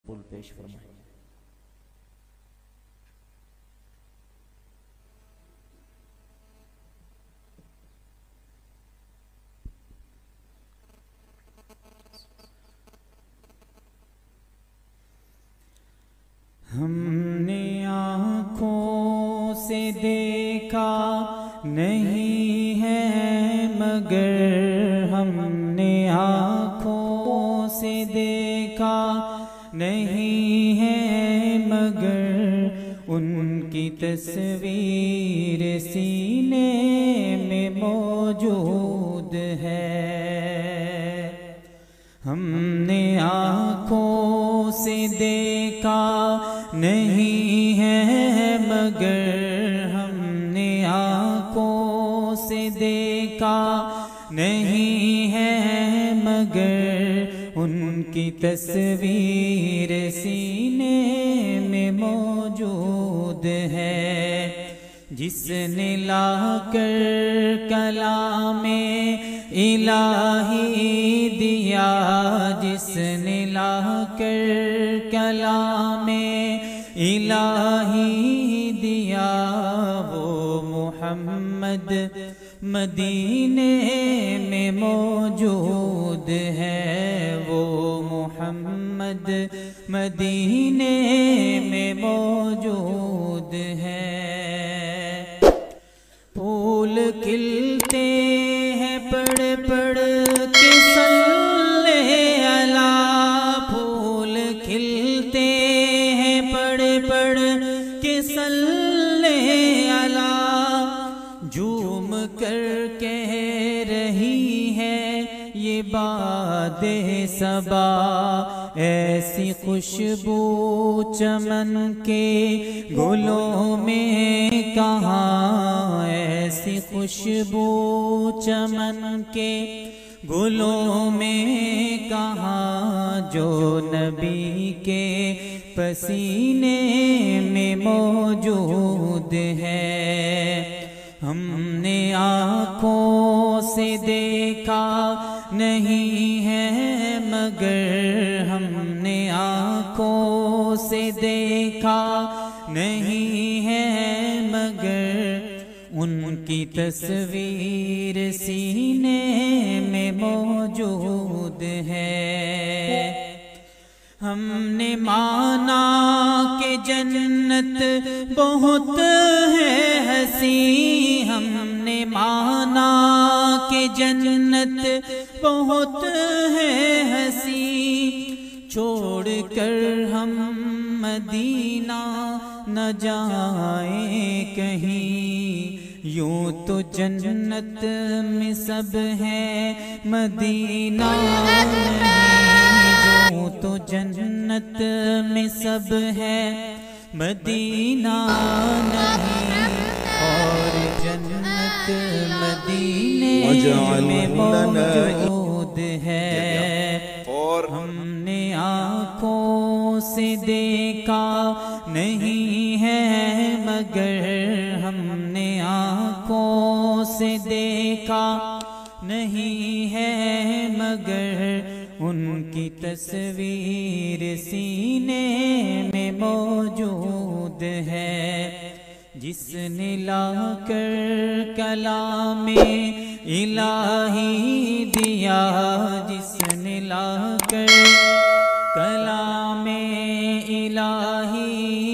پل پیش فرمائیں۔ ہم نے آنکھوں سے دیکھا نہیں ہے مگر ہم نے آنکھوں سے دیکھا نہیں ہے مگر ان کی تصویر سینے میں موجود ہے۔ ہم نے آنکھوں سے دیکھا نہیں ہے مگر ہم نے آنکھوں سے دیکھا نہیں ہے مگر ان کی تصویر سینے میں موجود ہے۔ جس نے لا کر کلام الہی دیا، جس نے لا کر کلام الہی دیا، وہ محمد مدینے میں موجود ہے، وہ محمد مدینے میں موجود ہے۔ پھول کھلتے ہیں پڑھ پڑھ کے صلی اللہ، پھول کھلتے ہیں پڑھ پڑھ کے صلی اللہ، جھوم کر کہہ رہی ہے یہ باد صبا، ایسی خوشبو چمن کے گلوں میں کہاں، ایسی خوشبو چمن کے گلوں میں کہاں، جو نبی کے پسینے میں موجود ہے۔ ہم نے آنکھوں سے دیکھا نہیں ہے مگر ہم نے آنکھوں سے دیکھا نہیں ہے مگر ان کی تصویر سینے میں موجود ہے۔ ہم نے مانا کہ جنت بہت ہے حسین، ہم نے مانا کہ جنت بہت ہے حسین، چھوڑ کر ہم مدینہ نہ جائیں کہیں، یوں تو جنت میں سب ہے مدینہ نہیں، یوں تو جنت میں سب ہے مدینہ نہیں، اور جنت مدینے میں موجود ہے۔ اور ہم نے آنکھوں سے دیکھا نہیں ہے مگر ہم نے آنکھوں سے دیکھا نہیں ہے مگر ان کی تصویر سینے میں موجود ہے۔ جس نے لا کر کلام الہی دیا، جس نے لا کر کلام الہی